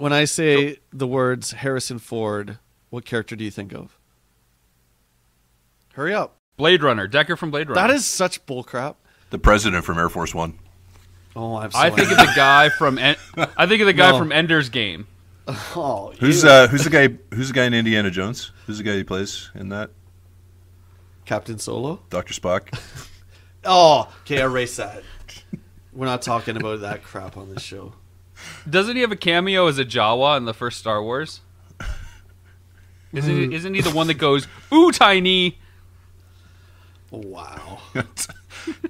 When I say the words Harrison Ford, what character do you think of? Hurry up. Blade Runner. Deckard from Blade Runner. That is such bullcrap. The president from Air Force One. Oh, I think of the guy from from Ender's Game. Oh, who's the guy? Who's the guy in Indiana Jones? Who's the guy he plays in that? Captain Solo? Dr. Spock. Oh, okay, erase that. We're not talking about that crap on this show. Doesn't he have a cameo as a Jawa in the first Star Wars? Isn't he the one that goes, "Ooh, tiny"? Wow.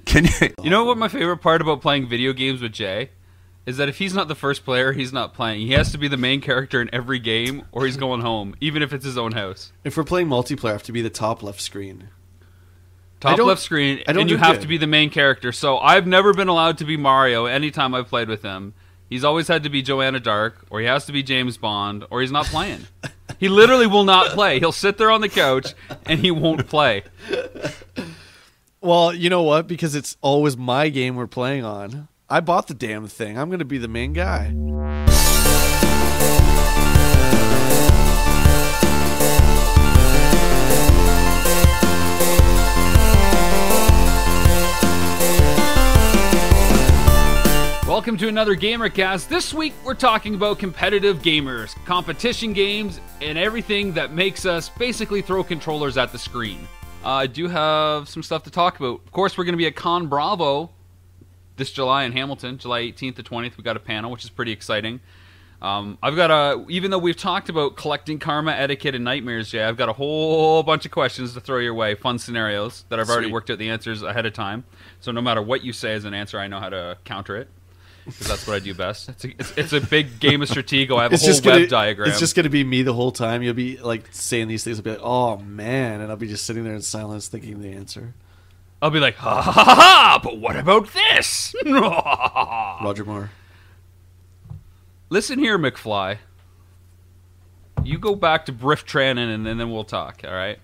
Can you? You know what my favorite part about playing video games with Jay is that if he's not the first player, he's not playing. He has to be the main character in every game, or he's going home, even if it's his own house. If we're playing multiplayer, I have to be the top left screen. Top left screen, and you have to be the main character. So I've never been allowed to be Mario anytime I've played with him. He's always had to be Joanna Dark, or he has to be James Bond, or he's not playing. He literally will not play. He'll sit there on the couch, and he won't play. Well, you know what? Because it's always my game we're playing on. I bought the damn thing. I'm going to be the main guy. Welcome to another GamerCast. This week we're talking about competitive gamers, competition games, and everything that makes us basically throw controllers at the screen. I do have some stuff to talk about. Of course, we're going to be at Con Bravo this July in Hamilton, July 18th to 20th. We got a panel, which is pretty exciting. I've got even though we've talked about collecting karma, etiquette, and nightmares, Jay, I've got a whole bunch of questions to throw your way, fun scenarios that I've already worked out the answers ahead of time. So no matter what you say as an answer, I know how to counter it. Because that's what I do best. It's a big game of Stratego. I have a whole web diagram. It's just going to be me the whole time. You'll be like saying these things. I'll be like, oh, man. And I'll be just sitting there in silence thinking the answer. I'll be like, ha ha ha ha, but what about this? Roger Moore. Listen here, McFly. You go back to Briff Trannon and then we'll talk, all right?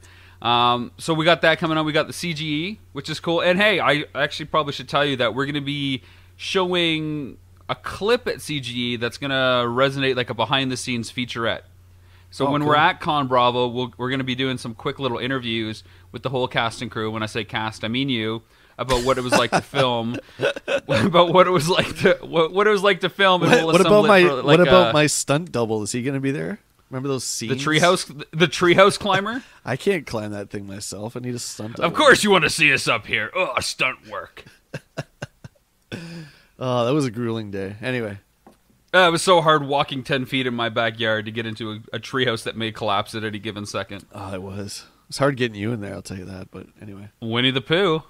So we got that coming on. We got the CGE, which is cool. And hey, I actually probably should tell you that we're going to be showing a clip at CGE that's going to resonate like a behind-the-scenes featurette. So when we're at Con Bravo, we're going to be doing some quick little interviews with the whole cast and crew. When I say cast, I mean you, about what it was like to film, about what it was like to what it was like to film. And what about my stunt double? Is he going to be there? Remember those scenes? The treehouse climber. I can't climb that thing myself. I need a stunt double. Of course, you want to see us up here. Oh, stunt work. Oh, that was a grueling day. Anyway. It was so hard walking 10 feet in my backyard to get into a treehouse that may collapse at any given second. Oh, it was. It's hard getting you in there, I'll tell you that. But anyway. Winnie the Pooh.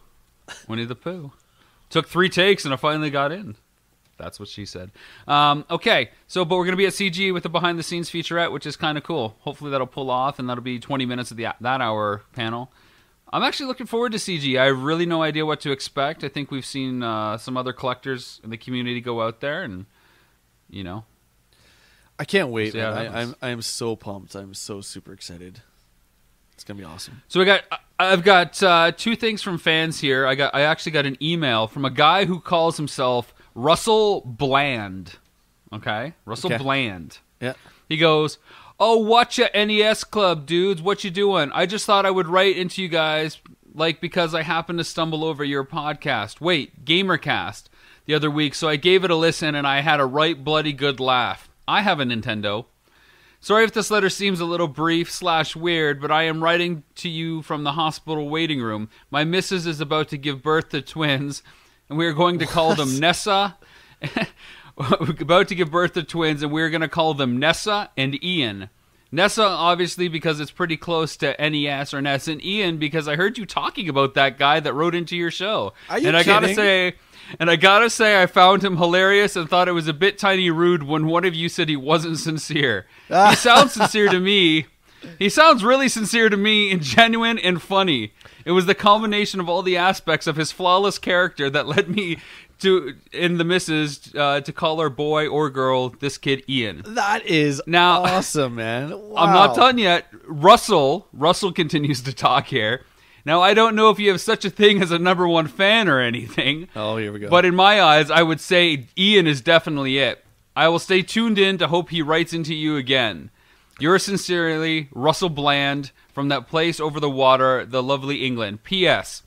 Took 3 takes and I finally got in. That's what she said. Okay, but we're going to be at CG with the behind-the-scenes featurette, which is kind of cool. Hopefully that'll pull off, and that'll be 20 minutes of that hour panel. I'm actually looking forward to CG. I have really no idea what to expect. I think we've seen some other collectors in the community go out there, and I can't wait. I'm so pumped. I'm so super excited. It's gonna be awesome. So I've got 2 things from fans here. I actually got an email from a guy who calls himself Russell Bland. Okay, Russell Bland. Yeah. He goes, "Oh, watch ya NES Club, dudes. What you doing? I just thought I would write into you guys, because I happened to stumble over your podcast. Wait, GamerCast, the other week, so I gave it a listen, and I had a right bloody good laugh. I have a Nintendo. Sorry if this letter seems a little brief/weird, but I am writing to you from the hospital waiting room. My missus is about to give birth to twins, and we are going to call them Nessa." We're about to give birth to twins, and we're going to call them Nessa and Ian. Nessa, obviously, because it's pretty close to NES or NES, and Ian, because I heard you talking about that guy that wrote into your show. Are you kidding? I gotta say, I found him hilarious and thought it was a bit tiny rude when one of you said he wasn't sincere. He sounds sincere to me. He sounds really sincere to me and genuine and funny. It was the combination of all the aspects of his flawless character that led me in the missus to call our boy or girl this kid Ian. That is awesome, man. Wow. I'm not done yet. Russell continues to talk here. Now, I don't know if you have such a thing as a #1 fan or anything. Oh, here we go. But in my eyes, I would say Ian is definitely it. I will stay tuned in to hope he writes into you again. Yours sincerely, Russell Bland, from that place over the water, the lovely England. P.S.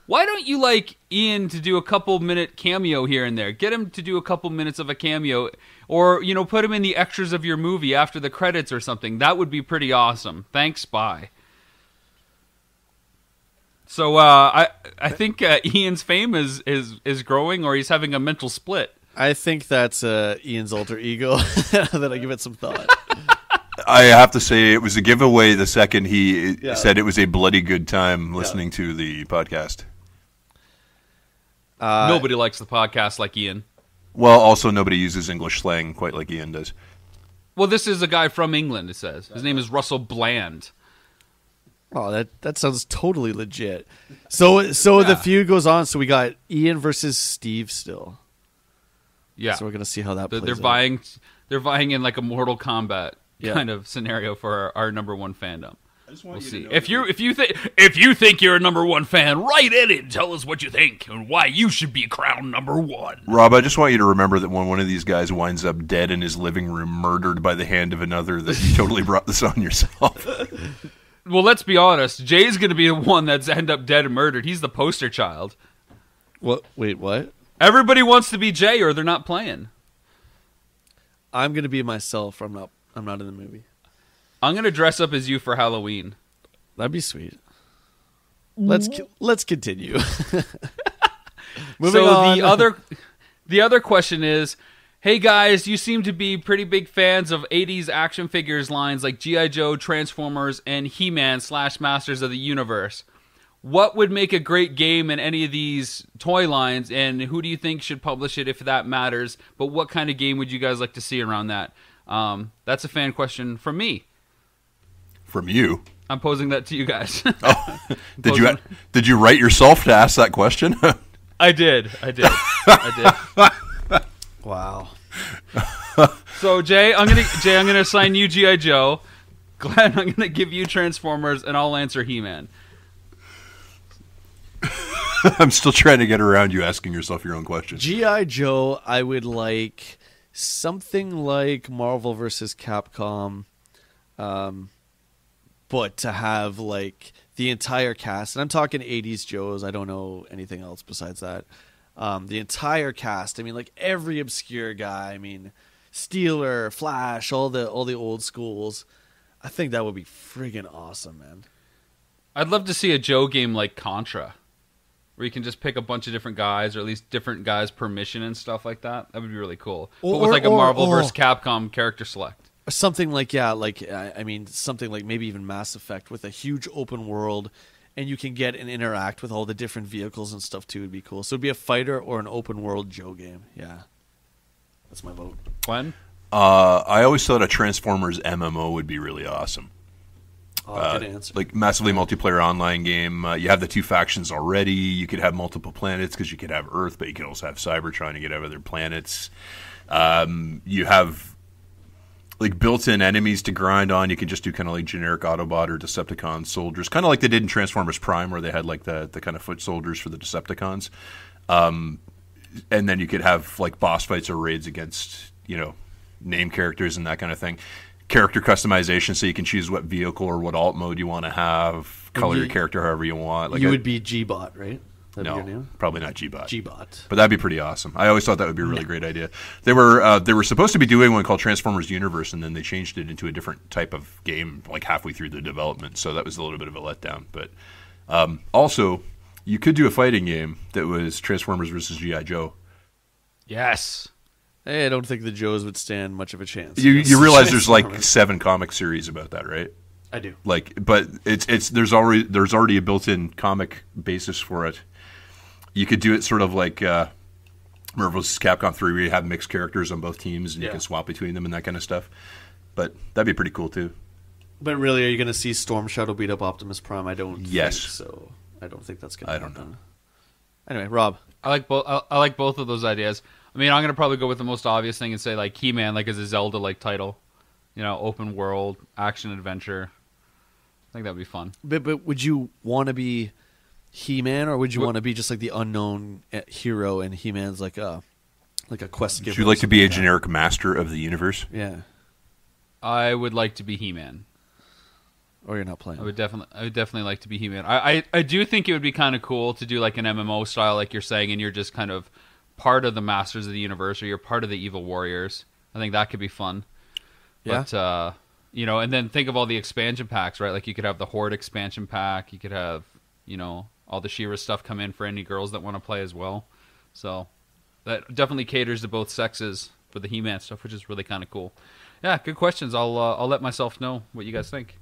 Why don't you like Ian to do a couple-minute cameo here and there? Get him to do a couple minutes of a cameo, or, you know, put him in the extras of your movie after the credits or something. That would be pretty awesome. Thanks, bye. So I think Ian's fame is growing, or he's having a mental split. I think that's Ian's alter ego. That I give it some thought. I have to say it was a giveaway the second he said it was a bloody good time listening to the podcast. Nobody likes the podcast like Ian. Well, also nobody uses English slang quite like Ian does. Well, this is a guy from England, it says. His name is Russell Bland. Oh, that sounds totally legit. So the feud goes on. So we got Ian versus Steve still. Yeah. So we're gonna see how that plays they're out. They're vying in like a Mortal Kombat kind of scenario for our number one fandom. We'll see. If you think you're a number one fan, write in and tell us what you think and why you should be crowned number one. Rob, I just want you to remember that when one of these guys winds up dead in his living room, murdered by the hand of another, that you totally brought this on yourself. Well, let's be honest. Jay's going to be the one that's end up dead and murdered. He's the poster child. What? Wait, what? Everybody wants to be Jay, or they're not playing. I'm gonna be myself. I'm not in the movie. I'm going to dress up as you for Halloween. That'd be sweet. Let's continue. Moving so on. the other question is, hey guys, you seem to be pretty big fans of 80s action figures lines like G.I. Joe, Transformers, and He-Man / Masters of the Universe. What would make a great game in any of these toy lines, and who do you think should publish it if that matters? But what kind of game would you guys like to see around that? That's a fan question from me. From you? I'm posing that to you guys. Oh, did you write yourself to ask that question? I did. Wow. So Jay, I'm gonna assign you G.I. Joe. Glenn, I'm gonna give you Transformers, and I'll answer He-Man. I'm still trying to get around you asking yourself your own question. G.I. Joe, I would like something like Marvel vs. Capcom, but to have like the entire cast, and I'm talking 80s Joes, I don't know anything else besides that. The entire cast, I mean, like every obscure guy, I mean, Steeler, Flash, all the old schools. I think that would be friggin' awesome, man. I'd love to see a Joe game like Contra, where you can just pick a bunch of different guys, or at least different guys per mission and stuff like that. That would be really cool. But with like a Marvel vs. Capcom character select. Something like, something like maybe even Mass Effect with a huge open world, and you can get and interact with all the different vehicles and stuff too. Would be cool. So it'd be a fighter or an open world Joe game. Yeah, that's my vote. Glenn? I always thought a Transformers MMO would be really awesome. Good answer. Like massively multiplayer online game. You have the two factions already. You could have multiple planets because you could have Earth, but you could also have Cybertron. You could have other planets. You have like built-in enemies to grind on. You can just do kind of like generic Autobot or Decepticon soldiers, kind of like they did in Transformers Prime, where they had like the kind of foot soldiers for the Decepticons. And then you could have like boss fights or raids against, name characters and that kind of thing. Character customization, so you can choose what vehicle or what alt mode you want to have, color your character however you want. Like you would be G-Bot, right? That'd no, be your name? probably not G-Bot. G-Bot. But that'd be pretty awesome. I always thought that would be a really great idea. They were supposed to be doing one called Transformers Universe, and then they changed it into a different type of game like halfway through the development, so that was a little bit of a letdown. But also, you could do a fighting game that was Transformers versus G.I. Joe. Yes. Hey, I don't think the Joes would stand much of a chance. You realize there's like 7 comic series about that, right? I do. But there's already a built-in comic basis for it. You could do it sort of like Marvel vs. Capcom 3, where you have mixed characters on both teams and you can swap between them and that kind of stuff. But that'd be pretty cool too. But really, are you going to see Storm Shadow beat up Optimus Prime? I don't. Yes. Think so. I don't think that's going to happen. I don't know. Anyway, Rob. I like both of those ideas. I mean, I'm going to probably go with the most obvious thing and say like He-Man, like as a Zelda-like title. Open world, action adventure. I think that would be fun. But would you want to be He-Man, or would you want to be just like the unknown hero, and He-Man's like like a quest giver. Would you like to be a generic master of the universe? Yeah. I would like to be He-Man. Or you're not playing. I would definitely like to be He-Man. I do think it would be kind of cool to do like an MMO style, like you're saying, and you're just kind of part of the Masters of the Universe, or you're part of the Evil Warriors. I think that could be fun. Yeah. But, you know, and then think of all the expansion packs, right? Like you could have the Horde expansion pack. You could have, you know, all the She-Ra stuff come in for any girls that want to play as well. So that definitely caters to both sexes for the He-Man stuff, which is really kind of cool. Yeah, good questions. I'll let myself know what you guys think.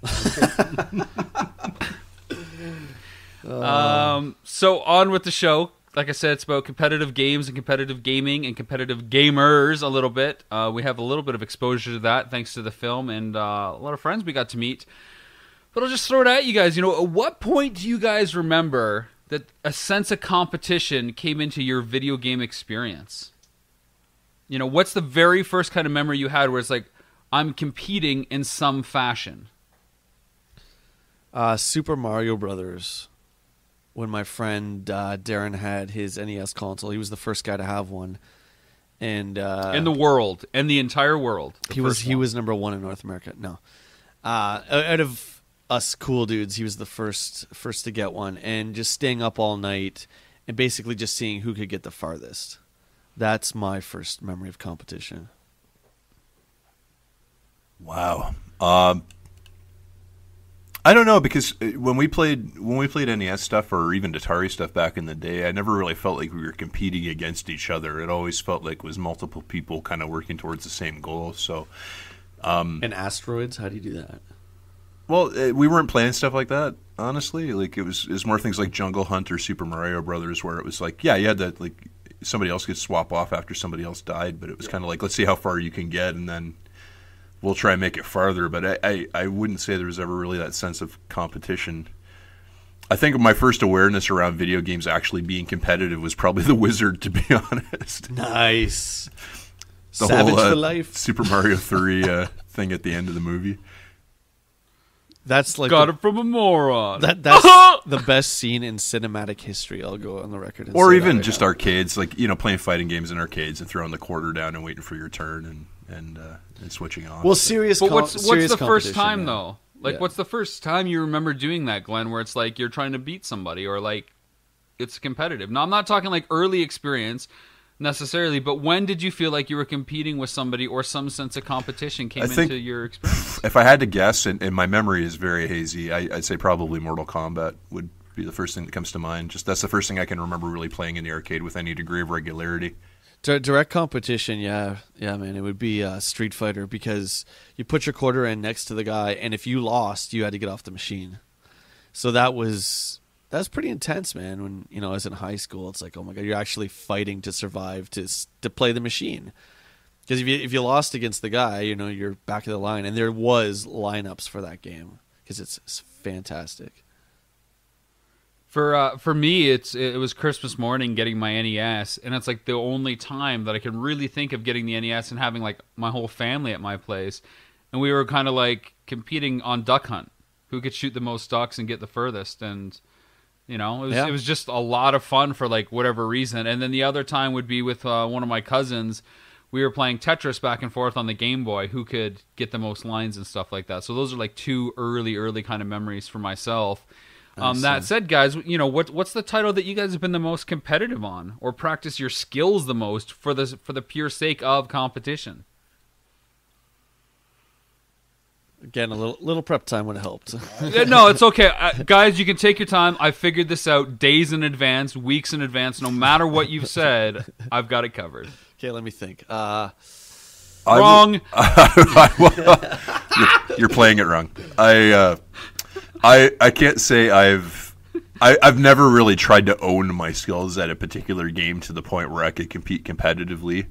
So on with the show. Like I said, it's about competitive games and competitive gaming and competitive gamers a little bit. We have a little bit of exposure to that thanks to the film and a lot of friends we got to meet. But I'll just throw it at you guys. You know, at what point do you guys remember that a sense of competition came into your video game experience? You know, what's the very first kind of memory you had where it's like, I'm competing in some fashion? Super Mario Brothers. When my friend Darren had his NES console, he was the first guy to have one, and in the world, in the entire world, he was number one in North America. No, out of us cool dudes, he was the first to get one, and just staying up all night and basically just seeing who could get the farthest. That's my first memory of competition. Wow. I don't know, because when we played NES stuff or even Atari stuff back in the day, I never really felt like we were competing against each other. It always felt like it was multiple people kind of working towards the same goal. So, and Asteroids, how do you do that? Well, we weren't playing stuff like that, honestly. Like it was more things like Jungle Hunt or Super Mario Brothers, where it was like, yeah, you had that, like somebody else could swap off after somebody else died, but it was kind of like, let's see how far you can get, and then we'll try and make it farther. But I wouldn't say there was ever really that sense of competition. I think my first awareness around video games actually being competitive was probably The Wizard, to be honest. Nice. The Savage whole for life. Super Mario 3 thing at the end of the movie. That's like got it from a moron. That's the best scene in cinematic history. I'll go on the record. And or say even that right just now. arcades, like, you know, playing fighting games in arcades and throwing the quarter down and waiting for your turn and switching off. Well, serious. But what's serious the first competition, time yeah. though? Like, Yeah. what's the first time you remember doing that, Glenn? Where it's like you're trying to beat somebody, or like it's competitive. Now, I'm not talking like early experience necessarily, but when did you feel like you were competing with somebody, or some sense of competition came into your experience? If I had to guess, and my memory is very hazy, I'd say probably Mortal Kombat would be the first thing that comes to mind. Just that's the first thing I can remember really playing in the arcade with any degree of regularity. Direct competition, yeah, man. It would be Street Fighter, because you put your quarter in next to the guy, and if you lost, you had to get off the machine. So that's pretty intense, man. When, you know, as in high school, it's like, oh my god, you're actually fighting to survive to play the machine. Because if you lost against the guy, you know, you're back of the line, and there was lineups for that game because it's fantastic. For me, it was Christmas morning getting my NES, and it's like the only time that I can really think of getting the NES and having like my whole family at my place, and we were kind of like competing on Duck Hunt, who could shoot the most ducks and get the furthest, and you know, it was just a lot of fun for like whatever reason. And then the other time would be with one of my cousins. We were playing Tetris back and forth on the Game Boy, who could get the most lines and stuff like that. So those are like two early kind of memories for myself. That said, guys, you know, what's the title that you guys have been the most competitive on, or practice your skills the most for the pure sake of competition? Again, a little prep time would have helped. No, it's okay. Guys, you can take your time. I figured this out days in advance, weeks in advance. No matter what you've said, I've got it covered. Okay, let me think. Wrong. You're playing it wrong. I can't say I've never really tried to own my skills at a particular game to the point where I could compete competitively.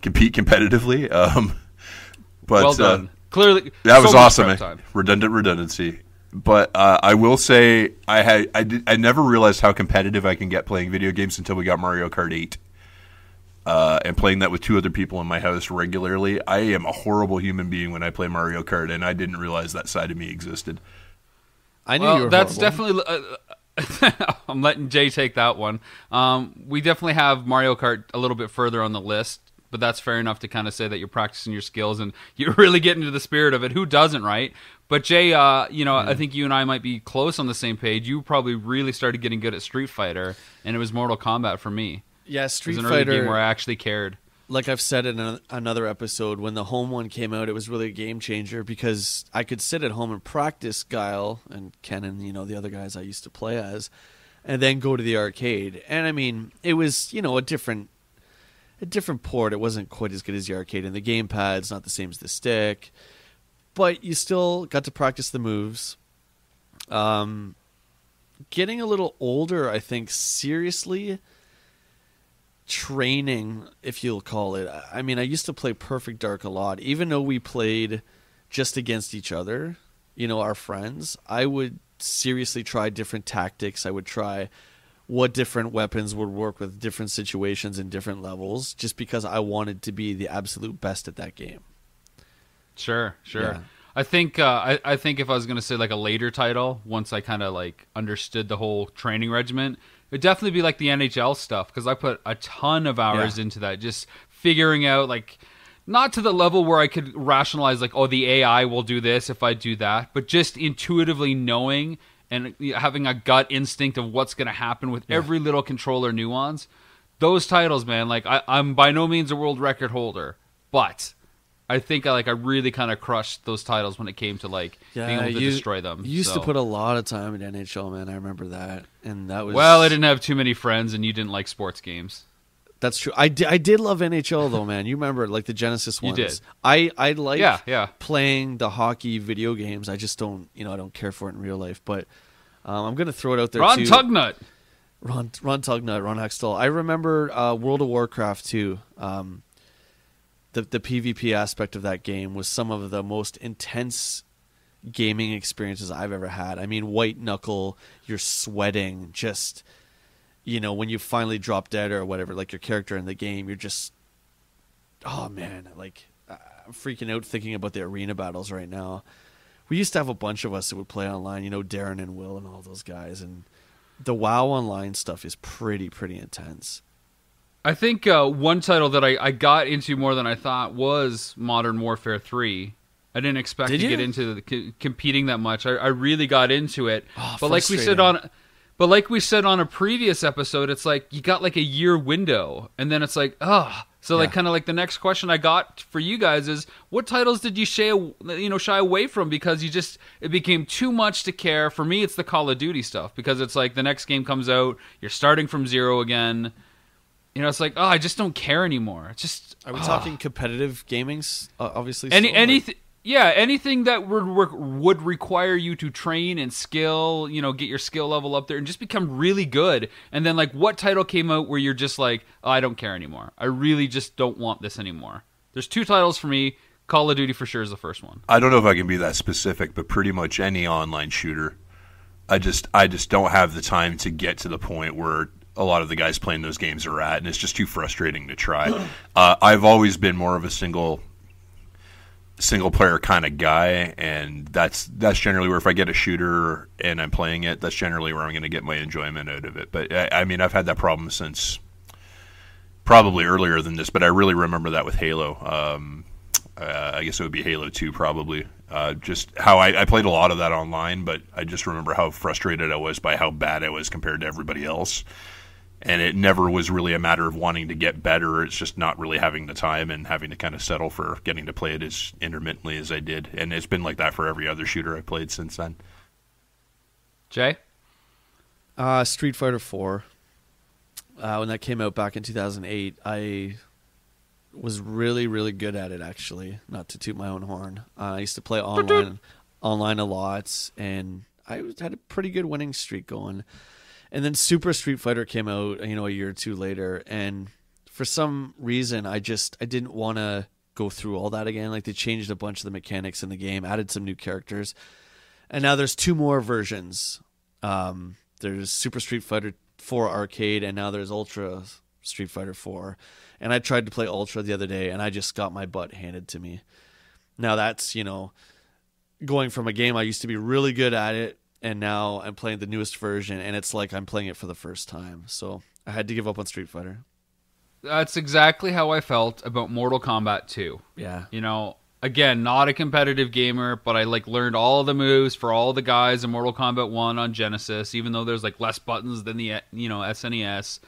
But well done. Clearly, that was so much awesome. prep time. Redundancy. But I will say I never realized how competitive I can get playing video games until we got Mario Kart 8. And playing that with two other people in my house regularly. I am a horrible human being when I play Mario Kart, and I didn't realize that side of me existed. I knew you were that's horrible. definitely I'm letting Jay take that one. We definitely have Mario Kart a little bit further on the list, but that's fair enough to kind of say that you're practicing your skills and you really get into the spirit of it. Who doesn't, right? But Jay, I think you and I might be close on the same page. You probably really started getting good at Street Fighter, and it was Mortal Kombat for me. Yeah, Street Fighter. It was Fighter. an early game where I actually cared. Like I've said in another episode, when the home one came out, it was really a game changer because I could sit at home and practice Guile and Ken and the other guys I used to play as, and then go to the arcade. And I mean, it was a different port. It wasn't quite as good as the arcade, and the gamepad's not the same as the stick, but you still got to practice the moves. Getting a little older, I think, seriously training, if you'll call it. I mean, I used to play Perfect Dark a lot. Even though we played just against each other, our friends, I would seriously try different tactics. I would try what different weapons would work with different situations and different levels, just because I wanted to be the absolute best at that game. Sure. Yeah. I think I think if I was going to say like a later title, once I kind of like understood the whole training regimen, it'd definitely be like the NHL stuff, because I put a ton of hours into that, just figuring out, like, not to the level where I could rationalize like, oh, the AI will do this if I do that, but just intuitively knowing and having a gut instinct of what's going to happen with every little controller nuance. Those titles, man, like I'm by no means a world record holder, but I think I really kind of crushed those titles when it came to like being able to destroy them. You used to put a lot of time in NHL, man. I remember that, and that was I didn't have too many friends, and you didn't like sports games. That's true. I did love NHL though, man. You remember like the Genesis ones. You did. I like playing the hockey video games. I just don't I don't care for it in real life. But I'm gonna throw it out there Ron too. Tugnut. Ron Tugnut, Ron Hextall. I remember World of Warcraft too. The PvP aspect of that game was some of the most intense gaming experiences I've ever had. I mean, white knuckle, you're sweating, just, when you finally drop dead or whatever, like your character in the game, you're just, oh man, like I'm freaking out thinking about the arena battles right now. We used to have a bunch of us that would play online, Darren and Will and all those guys, and the WoW online stuff is pretty intense. I think one title that I got into more than I thought was Modern Warfare 3. I didn't expect to get into competing that much. I really got into it. Oh, but like we said on a previous episode, it's like you got like a year window, and then it's like, like kind of like the next question I got for you guys is, what titles did you shy away from because it became too much to care? For me, it's the Call of Duty stuff, because it's like the next game comes out, you're starting from zero again. It's like, I just don't care anymore. It's just, are we talking competitive gaming? Obviously, anything that would require you to train and skill, get your skill level up there and just become really good. And then, like, what title came out where you're just like, I don't care anymore. I really just don't want this anymore. There's two titles for me. Call of Duty for sure is the first one. I don't know if I can be that specific, but pretty much any online shooter. I just don't have the time to get to the point where a lot of the guys playing those games are at, and it's just too frustrating to try. I've always been more of a single player kind of guy, and that's generally where, if I get a shooter and I'm playing it, that's generally where I'm going to get my enjoyment out of it. But I mean, I've had that problem since probably earlier than this, but I really remember that with Halo. I guess it would be Halo 2 probably. Just how I played a lot of that online, but I just remember how frustrated I was by how bad I was compared to everybody else. And it never was really a matter of wanting to get better. It's just not really having the time and having to kind of settle for getting to play it as intermittently as I did. And it's been like that for every other shooter I played since then. Jay? Street Fighter 4. When that came out back in 2008, I was really, really good at it, actually. Not to toot my own horn. I used to play online a lot, and I had a pretty good winning streak going. And then Super Street Fighter came out, a year or two later, and for some reason, I didn't want to go through all that again. Like, they changed a bunch of the mechanics in the game, added some new characters, and now there's two more versions. There's Super Street Fighter 4 Arcade, and now there's Ultra Street Fighter 4. And I tried to play Ultra the other day, and I just got my butt handed to me. Now that's, going from a game I used to be really good at it, and now I'm playing the newest version, and it's like I'm playing it for the first time. So I had to give up on Street Fighter. That's exactly how I felt about Mortal Kombat 2. Yeah. You know, again, not a competitive gamer, but I like learned all the moves for all the guys in Mortal Kombat 1 on Genesis, even though there's like less buttons than the, you know, SNES.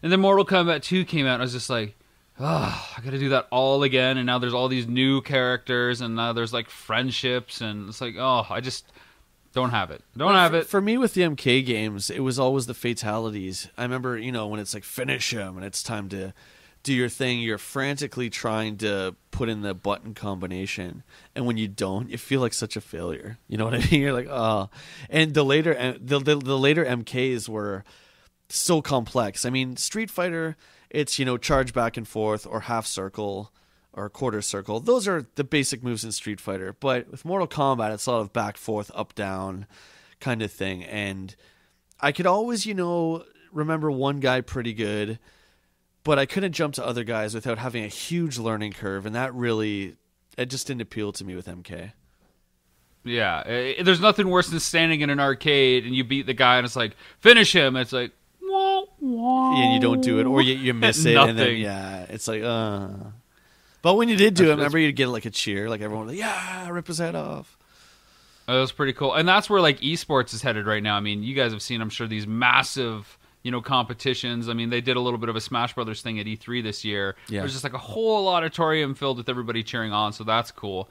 And then Mortal Kombat 2 came out, and I was just like, oh, I gotta do that all again, and now there's all these new characters, and now there's like friendships, and it's like, oh, I just don't have it. Don't have it. For me, with the MK games, it was always the fatalities. I remember, you know, when it's like finish him and it's time to do your thing, you're frantically trying to put in the button combination, and when you don't, you feel like such a failure. You know what I mean? You're like, oh. And the later MKs were so complex. I mean, Street Fighter, it's, you know, charge back and forth or half circle or quarter circle. Those are the basic moves in Street Fighter. But with Mortal Kombat, it's a lot of back, forth, up, down kind of thing. And I could always, you know, remember one guy pretty good, but I couldn't jump to other guys without having a huge learning curve. And that really, it just didn't appeal to me with MK. Yeah, there's nothing worse than standing in an arcade and you beat the guy and it's like, finish him. It's like, wah, wah. Yeah, and you don't do it, or you miss it. And then, yeah, it's like, But when you did do it, remember you'd get like a cheer, like everyone was like, yeah, rip his head off. That was pretty cool. And that's where like esports is headed right now. I mean, you guys have seen, I'm sure, these massive, you know, competitions. I mean, they did a little bit of a Smash Brothers thing at E3 this year. Yeah. There's just like a whole auditorium filled with everybody cheering on, so that's cool.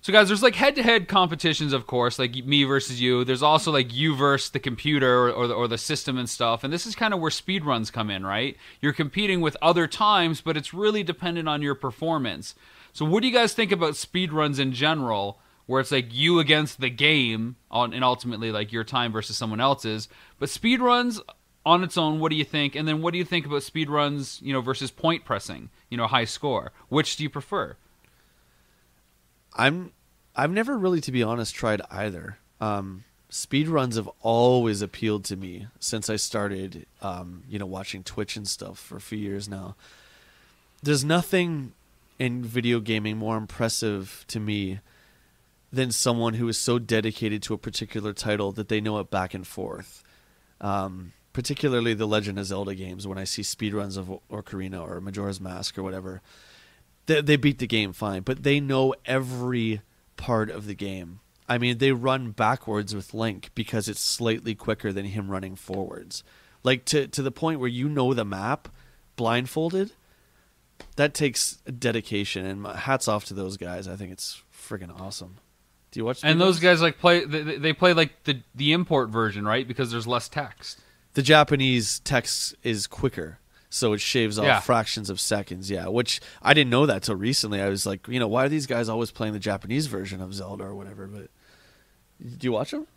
So guys, there's like head-to-head competitions, of course, like me versus you. There's also like you versus the computer or the system and stuff. And this is kind of where speedruns come in, right? You're competing with other times, but it's really dependent on your performance. So what do you guys think about speedruns in general, where it's like you against the game and ultimately like your time versus someone else's? But speedruns on its own, what do you think? And then what do you think about speedruns, you know, versus point pressing, you know, high score? Which do you prefer? I've never really, to be honest, tried either. Speedruns have always appealed to me since I started, you know, watching Twitch and stuff for a few years now. There's nothing in video gaming more impressive to me than someone who is so dedicated to a particular title that they know it back and forth. Particularly the Legend of Zelda games, when I see speedruns of Ocarina or Majora's Mask or whatever. They beat the game fine, but they know every part of the game. I mean, they run backwards with Link because it's slightly quicker than him running forwards. Like to the point where you know the map blindfolded. That takes dedication, and hats off to those guys. I think it's friggin' awesome. Do you watch? And those guys like play. They play like the import version, right? Because there's less text. The Japanese text is quicker. So it shaves off fractions of seconds, which I didn't know that till recently. I was like, you know, why are these guys always playing the Japanese version of Zelda or whatever? But do you watch them?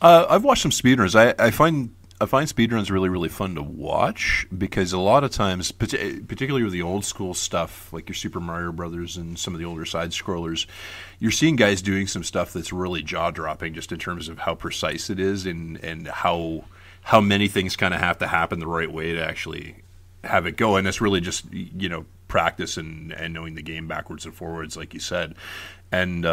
I've watched some speedruns. I find speedruns really, really fun to watch because a lot of times, particularly with the old school stuff, like your Super Mario Brothers and some of the older side scrollers, you're seeing guys doing some stuff that's really jaw dropping, just in terms of how precise it is and how many things kind of have to happen the right way to actually have it go. And it's really just, you know, practice and knowing the game backwards and forwards, like you said. And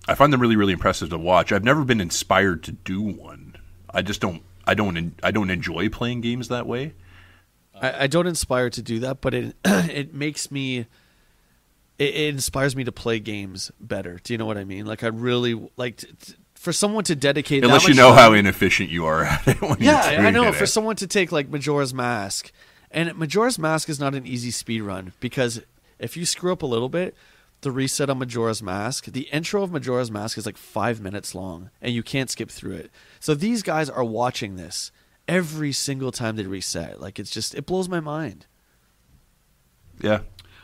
I find them really, really impressive to watch. I've never been inspired to do one. I just don't. I don't enjoy playing games that way. I don't inspire to do that, but it makes me. It inspires me to play games better. Do you know what I mean? Like I really like for someone to dedicate. Unless you know how inefficient you are at it. I know. For someone to take like Majora's Mask, and Majora's Mask is not an easy speed run because if you screw up a little bit, the reset on Majora's Mask, the intro of Majora's Mask is like 5 minutes long, and you can't skip through it. So these guys are watching this every single time they reset. Like it blows my mind. Yeah.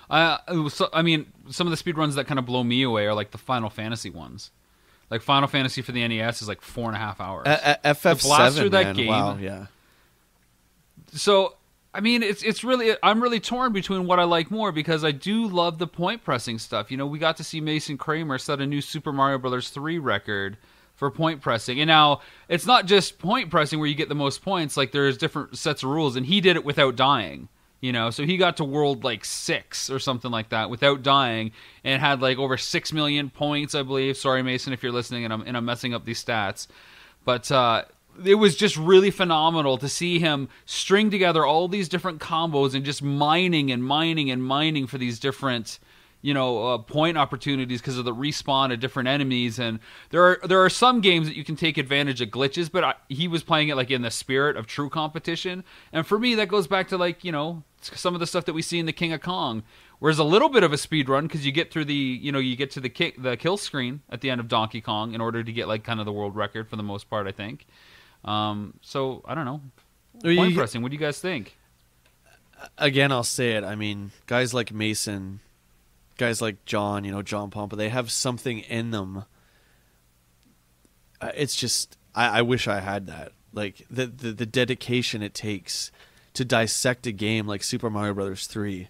I mean, some of the speedruns that kind of blow me away are like the Final Fantasy ones. Like Final Fantasy for the NES is like 4.5 hours. FF7, that man. game. Wow, yeah. So, I mean, it's really, I'm really torn between what I like more because I do love the point pressing stuff. You know, we got to see Mason Kramer set a new Super Mario Brothers 3 record for point pressing. And now, it's not just point pressing where you get the most points. Like, there's different sets of rules, and he did it without dying. You know, so he got to world like 6 or something like that without dying, and had like over 6 million points, I believe. Sorry, Mason, if you're listening, and I'm messing up these stats. But it was just really phenomenal to see him string together all these different combos and just mining and mining and mining for these different, point opportunities because of the respawn of different enemies. And there are some games that you can take advantage of glitches, but he was playing it like in the spirit of true competition. And for me, that goes back to like, some of the stuff that we see in the King of Kong. Whereas a little bit of a speed run because you get through the kill screen at the end of Donkey Kong in order to get like kind of the world record for the most part, I think. So I don't know. Point pressing. What do you guys think? Again, I'll say it. I mean, guys like Mason, guys like John, John Pompa, they have something in them. It's just, I wish I had that. Like the dedication it takes to dissect a game like Super Mario Brothers 3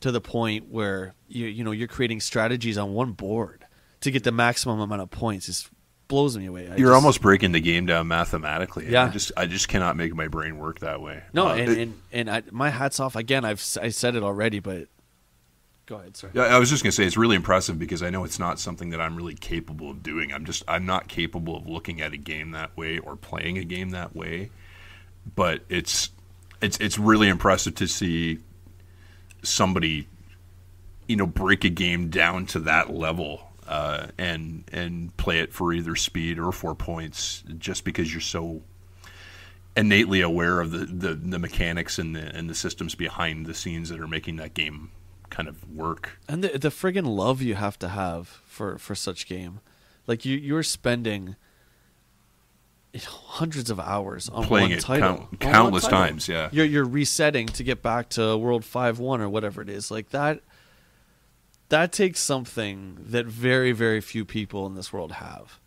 to the point where you're creating strategies on one board to get the maximum amount of points just blows me away. You're almost breaking the game down mathematically. Yeah. I just cannot make my brain work that way. No, my hat's off again. I said it already, but go ahead, sir. Yeah, I was just going to say it's really impressive because I know it's not something that I'm really capable of doing. I'm not capable of looking at a game that way or playing a game that way. But it's really impressive to see somebody, break a game down to that level and play it for either speed or for points, just because you're so innately aware of the mechanics and the systems behind the scenes that are making that game kind of work. And the friggin' love you have to have for such game. Like you're spending hundreds of hours on playing one it title. countless times. Yeah, you're resetting to get back to World 5-1 or whatever it is. Like that takes something that very, very few people in this world have.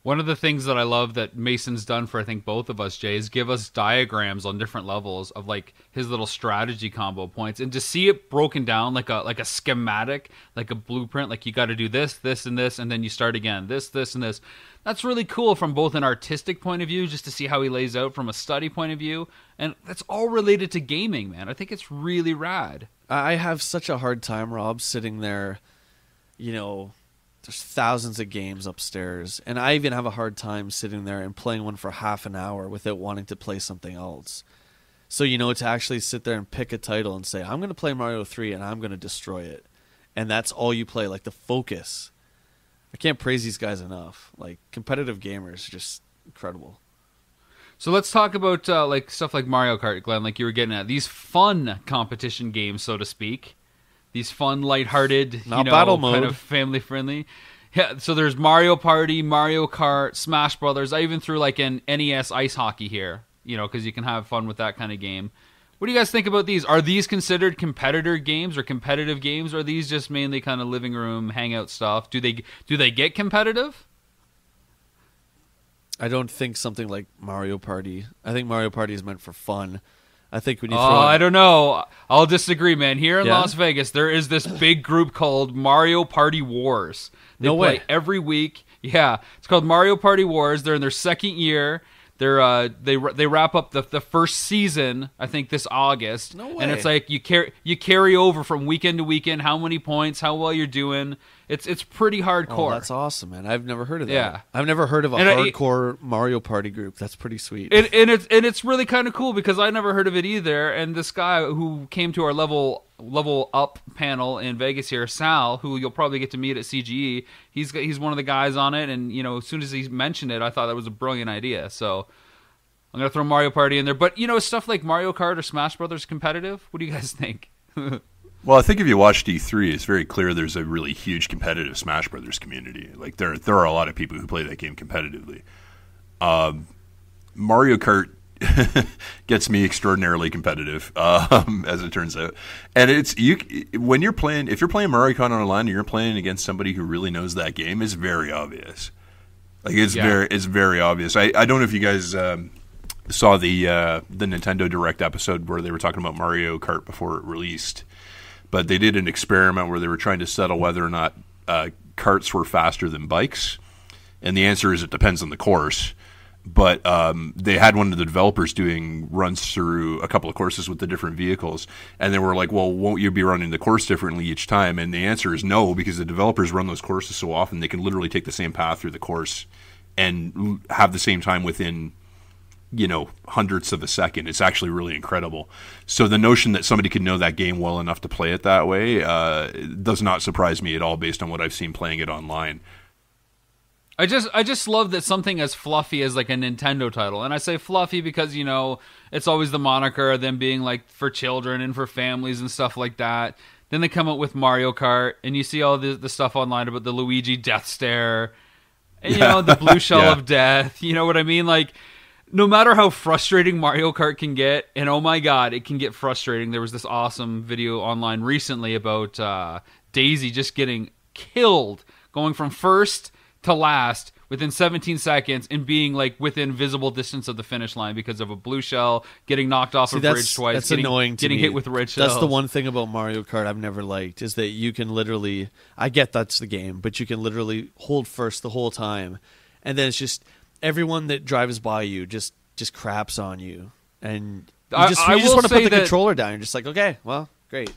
One of the things that I love that Mason's done for, I think, both of us, Jay, is give us diagrams on different levels of like his little strategy combo points, and to see it broken down like a schematic, like a blueprint, like you got to do this, this, and this, and then you start again, this, and this. That's really cool from both an artistic point of view, just to see how he lays out from a study point of view, and that's all related to gaming, man. I think it's really rad. I have such a hard time, Rob, sitting there, there's thousands of games upstairs, and I even have a hard time sitting there and playing one for half an hour without wanting to play something else. So, to actually sit there and pick a title and say, I'm going to play Mario 3 and I'm going to destroy it. And that's all you play, like the focus. I can't praise these guys enough. Like, competitive gamers are just incredible. So let's talk about like stuff like Mario Kart, Glenn, like you were getting at. These fun competition games, so to speak. These fun, lighthearted, battle mode, kind of family-friendly. Yeah, so there's Mario Party, Mario Kart, Smash Brothers. I even threw like an NES ice hockey here, because you can have fun with that kind of game. What do you guys think about these? Are these considered competitor games or competitive games? Or are these just mainly kind of living room hangout stuff? Do they get competitive? I don't think something like Mario Party. I think Mario Party is meant for fun. I think when you I don't know. I'll disagree, man. Here in Las Vegas, there is this big group called Mario Party Wars. They play every week. Yeah, it's called Mario Party Wars. They're in their second year. They wrap up the first season, I think, this August. No way. And it's like you carry over from weekend to weekend, how many points, how well you're doing. It's pretty hardcore. Oh, that's awesome, man. I've never heard of that. Yeah. I've never heard of a hardcore Mario Party group. That's pretty sweet. And it's really kind of cool because I never heard of it either. And this guy who came to our level up panel in Vegas here, Sal, who you'll probably get to meet at CGE, he's one of the guys on it. And as soon as he mentioned it, I thought that was a brilliant idea. So I'm gonna throw Mario Party in there. But stuff like Mario Kart or Smash Brothers competitive. What do you guys think? Well, I think if you watch D3, it's very clear there's a really huge competitive Smash Brothers community. Like there are a lot of people who play that game competitively. Mario Kart gets me extraordinarily competitive, as it turns out. And if you're playing Mario Kart online and you're playing against somebody who really knows that game, it's very obvious. Like it's very obvious. I don't know if you guys saw the Nintendo Direct episode where they were talking about Mario Kart before it released. But they did an experiment where they were trying to settle whether or not karts were faster than bikes. And the answer is it depends on the course. But they had one of the developers doing runs through a couple of courses with the different vehicles. And they were like, well, won't you be running the course differently each time? And the answer is no, because the developers run those courses so often they can literally take the same path through the course and have the same time within, hundredths of a second. It's actually really incredible. So the notion that somebody could know that game well enough to play it that way does not surprise me at all based on what I've seen playing it online. I just love that something as fluffy as like a Nintendo title, and I say fluffy because it's always the moniker of them being like for children and for families and stuff like that. Then they come up with Mario Kart, and you see all the stuff online about the Luigi death stare, and the blue shell of death. You know what I mean? Like, no matter how frustrating Mario Kart can get, and oh my god, it can get frustrating. There was this awesome video online recently about Daisy just getting killed, going from first to last within 17 seconds and being like within visible distance of the finish line because of a blue shell, getting knocked off a bridge twice, that's annoying to getting me. hit with red shells. That's the one thing about Mario Kart I've never liked, is that you can literally, I get that's the game, but you can literally hold first the whole time, and then it's just everyone that drives by you just craps on you, and you just want to put the controller down. You're just like, okay, well, great,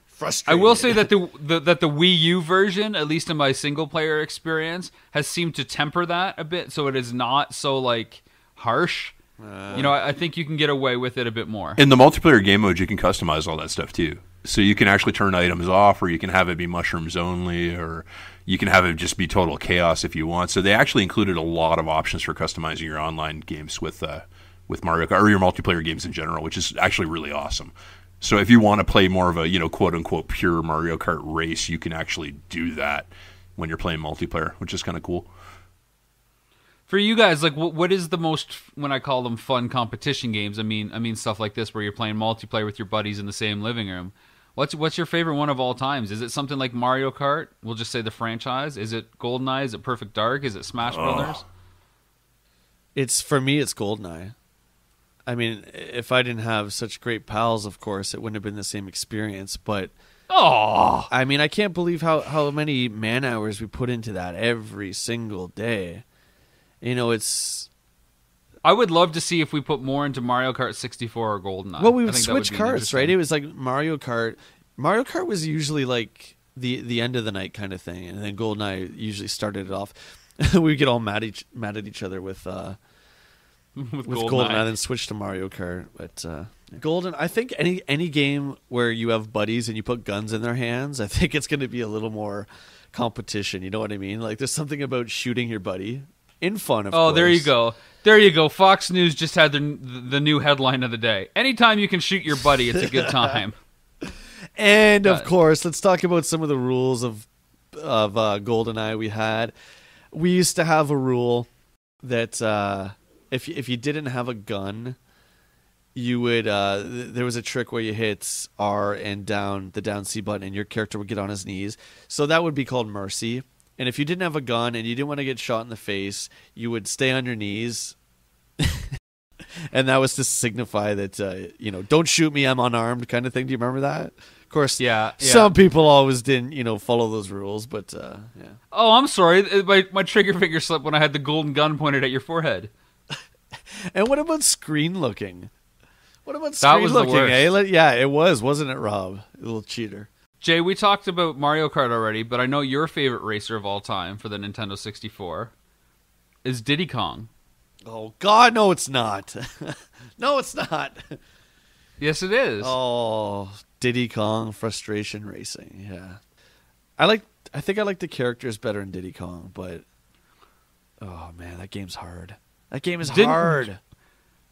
frustrating. I will say that the Wii U version, at least in my single player experience, has seemed to temper that a bit, so it is not so like harsh. I think you can get away with it a bit more. In the multiplayer game mode, you can customize all that stuff too. So you can actually turn items off, or you can have it be mushrooms only, or you can have it just be total chaos if you want. So they actually included a lot of options for customizing your online games with Mario Kart, or your multiplayer games in general, which is actually really awesome. So if you want to play more of a, quote unquote, pure Mario Kart race, you can actually do that when you're playing multiplayer, which is kind of cool. For you guys, like, what is the most, when I call them fun competition games, I mean stuff like this where you're playing multiplayer with your buddies in the same living room. What's your favorite one of all times? Is it something like Mario Kart? We'll just say the franchise. Is it Goldeneye? Is it Perfect Dark? Is it Smash Brothers? For me, it's Goldeneye. I mean, if I didn't have such great pals, of course, it wouldn't have been the same experience. But I mean, I can't believe how many man hours we put into that every single day. I would love to see if we put more into Mario Kart 64 or GoldenEye. Well, we would switch carts, right? It was like Mario Kart. Mario Kart was usually like the end of the night kind of thing, and then GoldenEye usually started it off. We'd get all mad at each other with GoldenEye, then switch to Mario Kart. But I think any game where you have buddies and you put guns in their hands, I think it's going to be a little more competition. You know what I mean? Like, there's something about shooting your buddy in fun, of course. There you go. There you go. Fox News just had the new headline of the day. Anytime you can shoot your buddy, it's a good time. And, of course, let's talk about some of the rules of GoldenEye we had. We used to have a rule that if you didn't have a gun, you would there was a trick where you hit R and the down C button, and your character would get on his knees. So that would be called mercy. And if you didn't have a gun and you didn't want to get shot in the face, you would stay on your knees. And that was to signify that, don't shoot me, I'm unarmed kind of thing. Do you remember that? Of course, yeah. Some people always didn't, follow those rules, but yeah. Oh, I'm sorry. My trigger finger slipped when I had the golden gun pointed at your forehead. And what about screen looking? What about that screen was looking, the worst. Yeah, it was, wasn't it, Rob? A little cheater. Jay, we talked about Mario Kart already, but I know your favorite racer of all time for the Nintendo 64 is Diddy Kong. Oh, God, no, it's not. No, it's not. Yes, it is. Oh, Diddy Kong Frustration Racing, yeah. I think I like the characters better in Diddy Kong, but oh, man, that game's hard. That game is hard.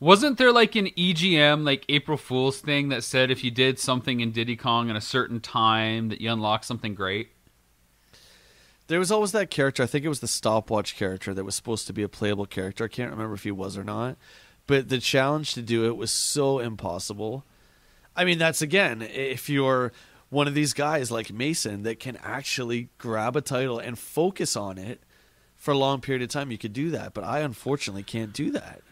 Wasn't there like an EGM, like April Fool's thing that said if you did something in Diddy Kong in a certain time that you unlocked something great? There was always that character. I think it was the stopwatch character that was supposed to be a playable character. I can't remember if he was or not. But the challenge to do it was so impossible. I mean, that's, again, if you're one of these guys like Mason that can actually grab a title and focus on it for a long period of time, you could do that. But I unfortunately can't do that.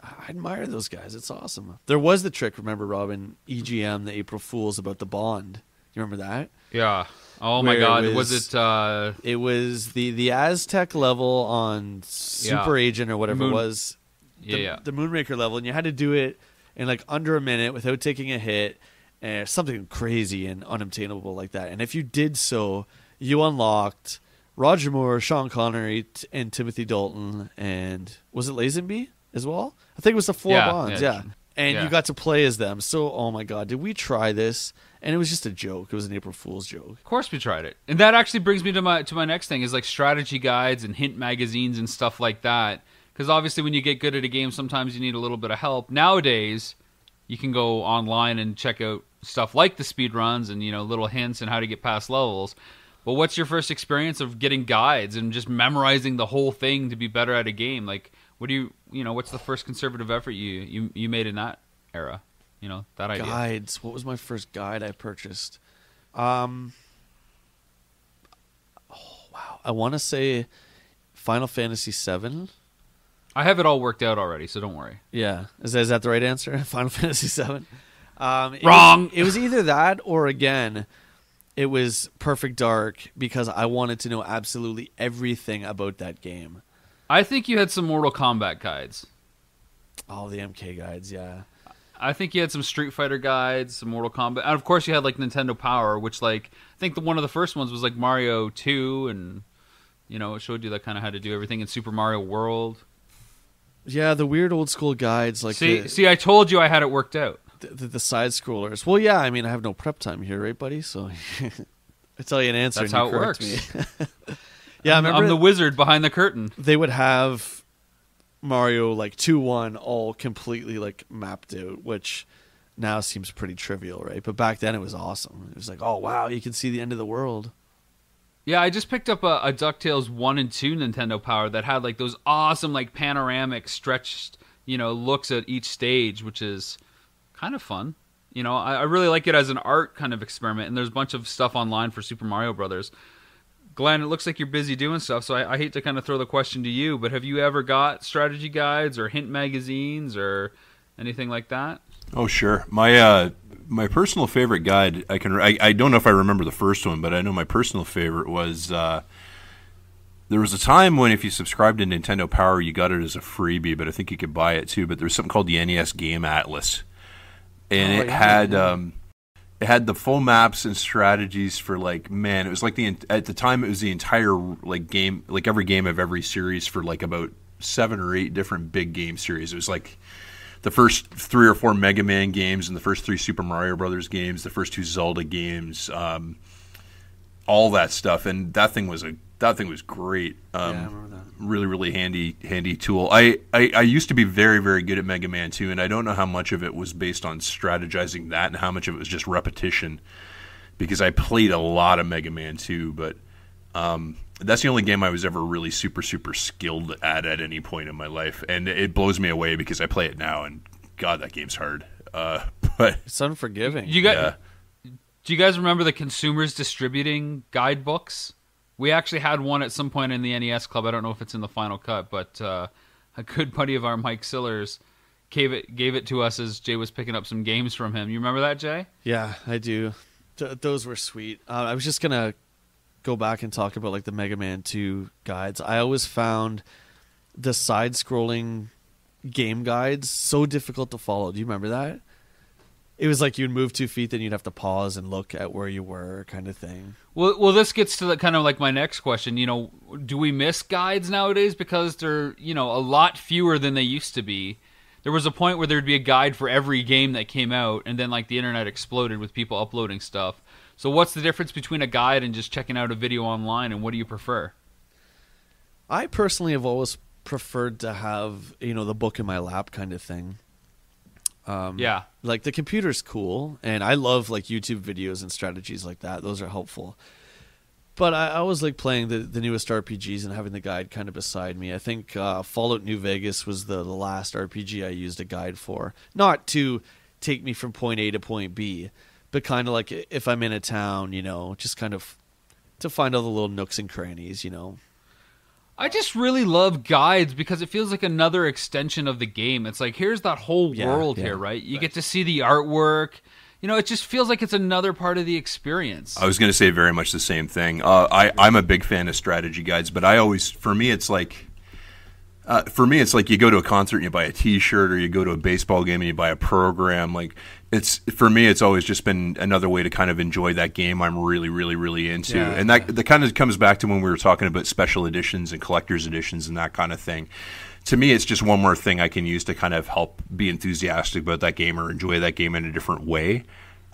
I admire those guys. It's awesome. There was the trick, remember, Robin, EGM, the April Fools, about the Bond. You remember that? Yeah. Oh my God. Was it it was the Aztec level on Super Agent or whatever it was. The Moonraker level, and you had to do it in like under a minute without taking a hit, and something crazy and unobtainable like that. And if you did so, you unlocked Roger Moore, Sean Connery, and Timothy Dalton, and was it Lazenby as well? I think it was the four Bonds, yeah. And you got to play as them. So, oh my God, did we try this? And it was just a joke. It was an April Fool's joke. Of course we tried it. And that actually brings me to my next thing is like strategy guides and hint magazines and stuff like that. Because obviously when you get good at a game, sometimes you need a little bit of help. Nowadays, you can go online and check out stuff like the speed runs and, little hints and how to get past levels. But what's your first experience of getting guides and just memorizing the whole thing to be better at a game? Like, what's the first conservative effort you made in that era? That idea. Guides. What was my first guide I purchased? Oh, wow. I want to say Final Fantasy VII. I have it all worked out already, so don't worry. Yeah. Is that the right answer? Final Fantasy VII? Wrong! It was either that or, again, it was Perfect Dark because I wanted to know absolutely everything about that game. I think you had some Mortal Kombat guides. Oh, the MK guides, yeah. I think you had some Street Fighter guides, some Mortal Kombat. And, of course, you had, like, Nintendo Power, which, like, I think one of the first ones was, like, Mario 2, and, it showed you that kind of how to do everything in Super Mario World. Yeah, the weird old school guides. Like See, I told you I had it worked out. The side scrollers. Well, yeah, I mean, I have no prep time here, right, buddy? So I tell you an answer. That's and how you it correct works. Me. Yeah, I'm the wizard behind the curtain. They would have Mario like 2-1 all completely like mapped out, which now seems pretty trivial, right? But back then it was awesome. It was like, oh wow, you can see the end of the world. Yeah, I just picked up a DuckTales 1 and 2 Nintendo Power that had like those awesome like panoramic stretched, looks at each stage, which is kind of fun. I really like it as an art kind of experiment, and there's a bunch of stuff online for Super Mario Brothers. Glenn, it looks like you're busy doing stuff, so I hate to kind of throw the question to you, but have you ever got strategy guides or hint magazines or anything like that? Oh, sure. My personal favorite guide, I don't know if I remember the first one, but I know my personal favorite was there was a time when if you subscribed to Nintendo Power, you got it as a freebie, but I think you could buy it too. But there was something called the NES Game Atlas, and it had the full maps and strategies for like, man, it was like at the time it was the entire like game, like every game of every series for like about 7 or 8 different big game series. It was like the first 3 or 4 Mega Man games and the first 3 Super Mario Brothers games, the first 2 Zelda games, all that stuff, and that thing was great. I remember that. Really, really handy tool. I used to be very, very good at Mega Man 2, and I don't know how much of it was based on strategizing that and how much of it was just repetition, because I played a lot of Mega Man 2, but that's the only game I was ever really super, super skilled at any point in my life, and it blows me away because I play it now, and God, that game's hard. But it's unforgiving. Do you guys remember the consumers distributing guidebooks? We actually had one at some point in the NES Club. I don't know if it's in the final cut, but a good buddy of our, Mike Sillers, gave it to us as Jay was picking up some games from him. You remember that, Jay? Yeah, I do. Those were sweet. I was just gonna go back and talk about like the Mega Man 2 guides. I always found the side-scrolling game guides so difficult to follow. Do you remember that? It was like you'd move 2 feet, then you'd have to pause and look at where you were, kind of thing. Well, this gets to kind of like my next question. Do we miss guides nowadays because they're a lot fewer than they used to be? There was a point where there'd be a guide for every game that came out, and then like the internet exploded with people uploading stuff. So what's the difference between a guide and just checking out a video online, and what do you prefer? I personally have always preferred to have the book in my lap kind of thing. Yeah, like the computer's cool, and I love like YouTube videos and strategies like that. Those are helpful. But I always like playing the newest RPGs and having the guide kind of beside me. I think Fallout New Vegas was the last RPG I used a guide for. Not to take me from point A to point B, but kind of like if I'm in a town, just kind of to find all the little nooks and crannies, I just really love guides because it feels like another extension of the game. It's like, here's that whole world here, right? You get to see the artwork. It just feels like it's another part of the experience. I was going to say very much the same thing. I'm a big fan of strategy guides, but for me, it's like, For me, it's like you go to a concert and you buy a T-shirt, or you go to a baseball game and you buy a program. Like for me, it's always just been another way to kind of enjoy that game I'm really, really, really into. Yeah, and that kind of comes back to when we were talking about special editions and collector's editions and that kind of thing. To me, it's just one more thing I can use to kind of help be enthusiastic about that game or enjoy that game in a different way.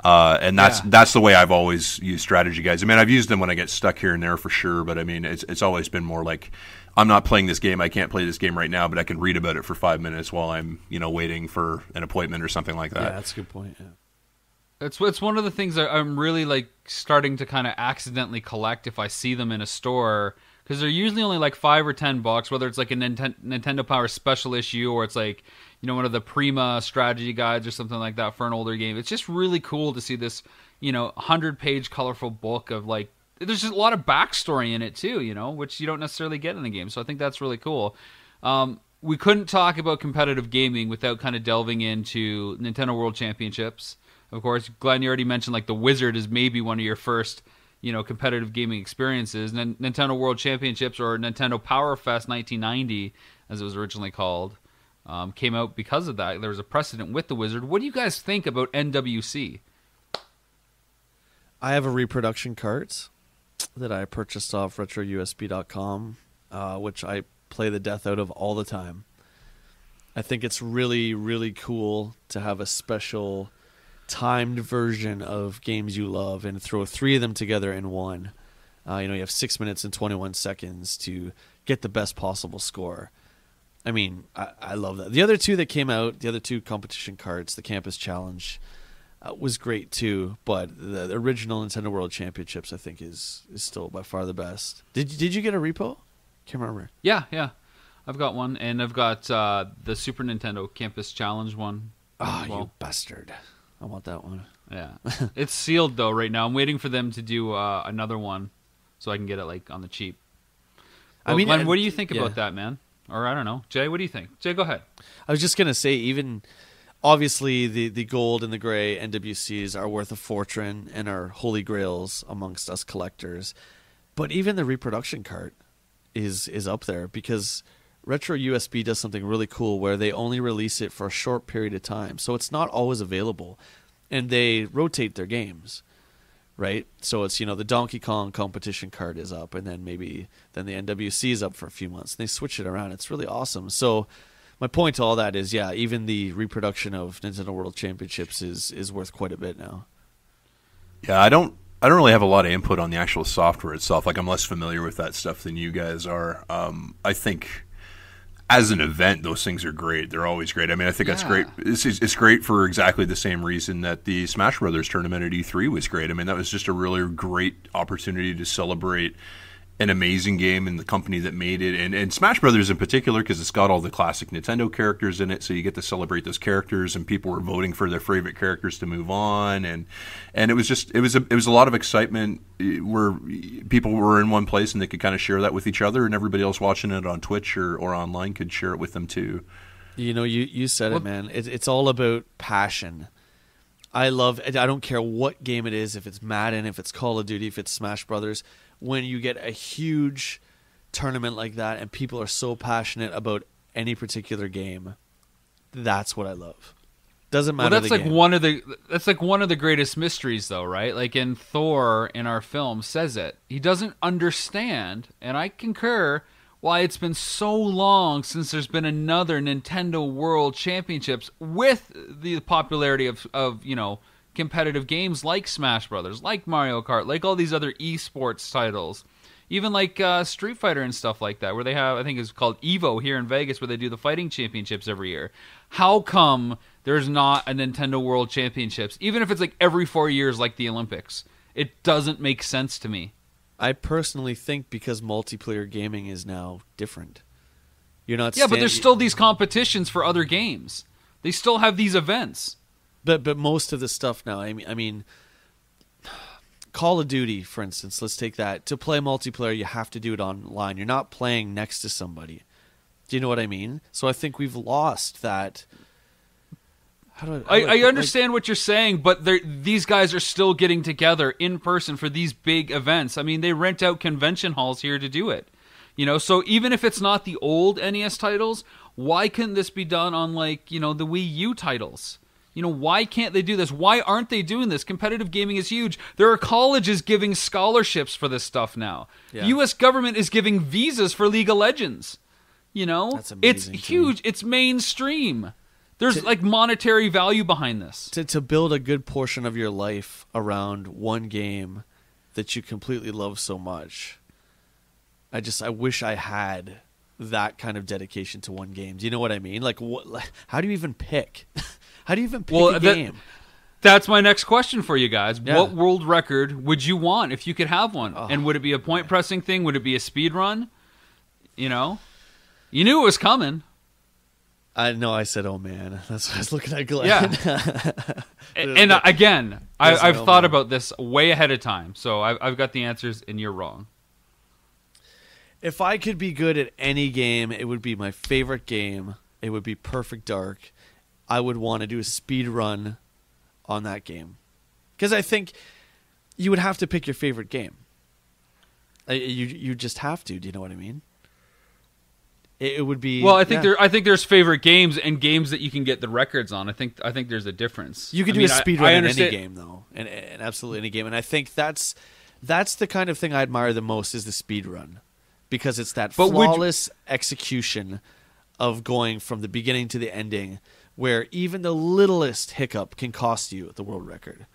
And that's the way I've always used strategy guides. I mean, I've used them when I get stuck here and there for sure, but I mean, it's always been more like, I'm not playing this game. I can't play this game right now, but I can read about it for 5 minutes while I'm, waiting for an appointment or something like that. Yeah, that's a good point. Yeah. It's one of the things that I'm really like starting to kind of accidentally collect if I see them in a store, because they're usually only like $5 or $10, whether it's like a Nintendo Power special issue or it's like, one of the Prima strategy guides or something like that for an older game. It's just really cool to see this, 100-page colorful book of like, there's just a lot of backstory in it too, which you don't necessarily get in the game. So I think that's really cool. We couldn't talk about competitive gaming without kind of delving into Nintendo World Championships. Of course, Glenn, you already mentioned like the Wizard is maybe one of your first, competitive gaming experiences. And Nintendo World Championships, or Nintendo Power Fest 1990, as it was originally called, came out because of that. There was a precedent with the Wizard. What do you guys think about NWC? I have a reproduction cart that I purchased off retrousb.com, which I play the death out of all the time. I think it's really, really cool to have a special timed version of games you love and throw 3 of them together in one. You have 6 minutes and 21 seconds to get the best possible score. I mean, I love that. The other 2 that came out, the other 2 competition cards, the Campus Challenge, was great too, but the original Nintendo World Championships, I think, is still by far the best. Did you get a repo? Can't remember. Yeah, I've got one, and I've got the Super Nintendo Campus Challenge one. Oh, you bastard! I want that one. Yeah, it's sealed though right now. I'm waiting for them to do another one, so I can get it like on the cheap. Well, I mean, Glenn, what do you think about that, man? Or I don't know, Jay. What do you think? Jay, go ahead. I was just gonna say, even. Obviously, the gold and the gray NWCs are worth a fortune and are holy grails amongst us collectors. But even the reproduction cart is up there, because Retro USB does something really cool where they only release it for a short period of time. So it's not always available. And they rotate their games, right? So it's, the Donkey Kong competition cart is up, and then the NWC is up for a few months. And they switch it around. It's really awesome. So my point to all that is, even the reproduction of Nintendo World Championships is worth quite a bit now. Yeah, I don't really have a lot of input on the actual software itself. Like, I'm less familiar with that stuff than you guys are. I think as an event, those things are great. They're always great. I mean, I think that's great. It's great for exactly the same reason that the Smash Brothers tournament at E3 was great. I mean, that was just a really great opportunity to celebrate an amazing game and the company that made it, and Smash Brothers in particular, because it's got all the classic Nintendo characters in it, so you get to celebrate those characters, and people were voting for their favorite characters to move on, and it was a lot of excitement where people were in one place and they could kind of share that with each other, and everybody else watching it on Twitch or online could share it with them too. You said it, man. It's all about passion. I don't care what game it is, if it's Madden, if it's Call of Duty, if it's Smash Brothers. When you get a huge tournament like that and people are so passionate about any particular game, that's what I love. Doesn't matter. Well, that's like one of the greatest mysteries, though, right? Like in Thor, in our film, says it. He doesn't understand, and I concur, why it's been so long since there's been another Nintendo World Championships with the popularity of competitive games like Smash Brothers, like Mario Kart, like all these other esports titles, even like Street Fighter and stuff like that, where they have, I think it's called Evo here in Vegas, where they do the fighting championships every year. How come there's not a Nintendo World Championships, even if it's like every 4 years like the Olympics? It doesn't make sense to me. I personally think because multiplayer gaming is now different. You're not. Yeah, but there's still these competitions for other games. They still have these events. But most of the stuff now, I mean, Call of Duty, for instance, let's take that. To play multiplayer, you have to do it online. You're not playing next to somebody. Do you know what I mean? So I think we've lost that. I understand what you're saying, but these guys are still getting together in person for these big events. I mean, they rent out convention halls here to do it. You know, so even if it's not the old NES titles, why couldn't this be done on, like, you know, the Wii U titles? You know, why can't they do this? Why aren't they doing this? Competitive gaming is huge. There are colleges giving scholarships for this stuff now. Yeah. The U.S. government is giving visas for League of Legends. You know? That's amazing. It's huge. It's mainstream. There's, like, monetary value behind this. To build a good portion of your life around one game that you completely love so much. I wish I had that kind of dedication to one game. Do you know what I mean? Like, how do you even pick? How do you even pick a game? That's my next question for you guys. Yeah. What world record would you want if you could have one? Oh, and would it be a point pressing thing? Would it be a speed run? You know? You knew it was coming. I know. I said, "Oh man," that's what I was looking at, Glenn. Yeah. and again, I've thought about this way ahead of time, so I've got the answers, and you're wrong. If I could be good at any game, it would be my favorite game. It would be Perfect Dark. I would want to do a speed run on that game, because I think you would have to pick your favorite game. You just have to. Do you know what I mean? It would be well. I think there's favorite games and games that you can get the records on. I think there's a difference. You could do a speed run in any game though, and absolutely any game. And I think that's the kind of thing I admire the most is the speed run, because it's that flawless execution of going from the beginning to the ending, where even the littlest hiccup can cost you the world record.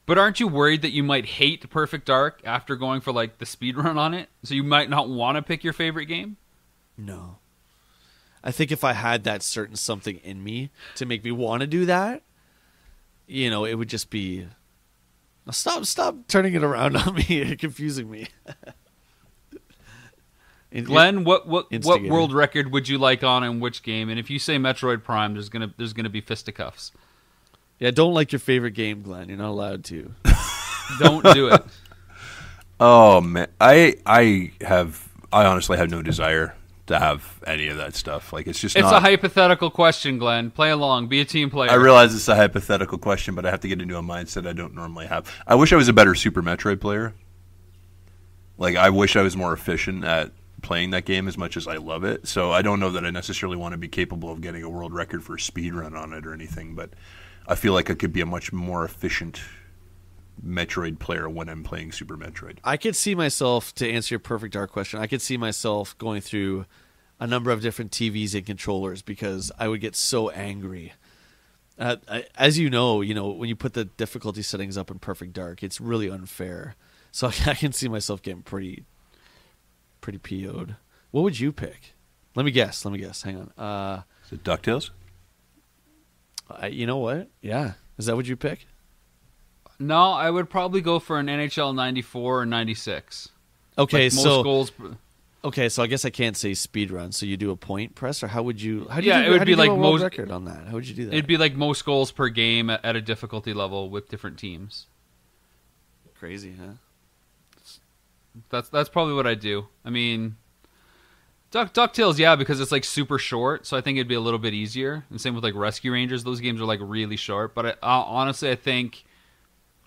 But aren't you worried that you might hate Perfect Dark after going for like the speed run on it? So you might not want to pick your favorite game? No. I think if I had that certain something in me to make me want to do that, you know, it would just be... Stop turning it around on me and confusing me. Glenn, what world record would you like on in which game? And if you say Metroid Prime, there's gonna be fisticuffs. Yeah, don't like your favorite game, Glenn. You're not allowed to. Don't do it. Oh man, I honestly have no desire to have any of that stuff. Like it's a hypothetical question, Glenn. Play along. Be a team player. I realize it's a hypothetical question, but I have to get into a mindset I don't normally have. I wish I was a better Super Metroid player. Like I wish I was more efficient at playing that game as much as I love it. So I don't know that I necessarily want to be capable of getting a world record for a speed run on it or anything, but I feel like I could be a much more efficient Metroid player when I'm playing Super Metroid. I could see myself, to answer your Perfect Dark question, I could see myself going through a number of different TVs and controllers because I would get so angry. As you know, when you put the difficulty settings up in Perfect Dark, it's really unfair. So I can see myself getting pretty PO'd. What would you pick? Let me guess. Hang on. Is it DuckTales? You know what? Yeah. Is that what you pick? No, I would probably go for an NHL 94 or 96. Okay, like most goals. Okay, so I guess I can't say speed run. So you do a point press, or how would you? It would be like most record on that. How would you do that? It'd be like most goals per game at a difficulty level with different teams. Crazy, huh? That's probably what I do. I mean, DuckTales, yeah, because it's like super short, so I think it'd be a little bit easier. And same with like Rescue Rangers; those games are like really short. But honestly, I think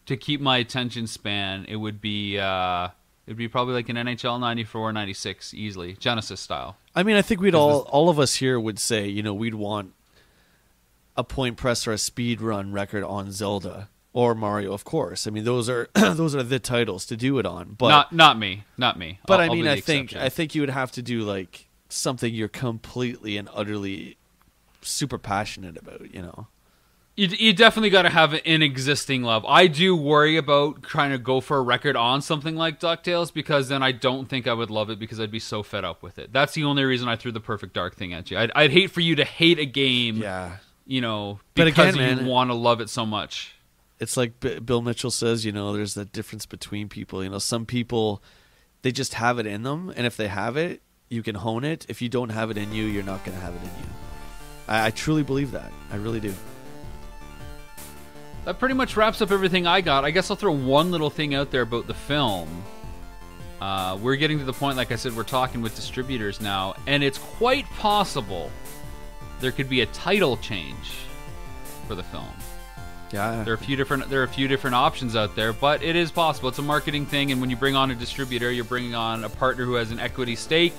to keep my attention span, it would be probably like an NHL 94 or 96 easily, Genesis style. I mean, I think we'd all of us here would say, we'd want a point press or a speed run record on Zelda or Mario, of course. I mean, those are the titles to do it on. But not me. But I mean, I think you would have to do like something you're completely and utterly super passionate about, You definitely got to have an existing love. I do worry about trying to go for a record on something like DuckTales because then I don't think I would love it because I'd be so fed up with it. That's the only reason I threw the Perfect Dark thing at you. I'd hate for you to hate a game, because you want to love it so much. It's like Bill Mitchell says, there's that difference between people. Some people, they just have it in them, and if they have it, you can hone it. If you don't have it in you, you're not going to have it in you. I truly believe that. I really do. That pretty much wraps up everything I got. I guess I'll throw one little thing out there about the film. We're getting to the point, like I said, we're talking with distributors now, and it's quite possible there could be a title change for the film. Yeah. There are a few different options out there, but it is possible. It's a marketing thing, and when you bring on a distributor, you're bringing on a partner who has an equity stake,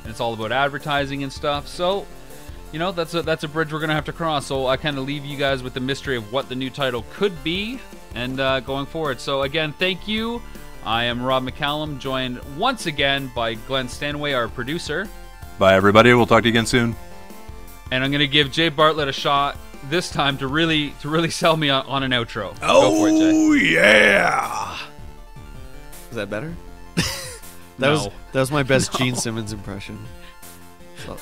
and it's all about advertising and stuff. So, that's a bridge we're gonna have to cross. So I kind of leave you guys with the mystery of what the new title could be, and going forward. So again, thank you. I am Rob McCallum, joined once again by Glenn Stanway, our producer. Bye, everybody. We'll talk to you again soon. And I'm gonna give Jay Bartlett a shot this time to really sell me on an outro. Oh, go for it, Jay. Yeah! Is that better? No. That was my best Gene Simmons impression. So.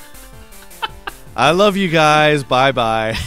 I love you guys. Bye bye.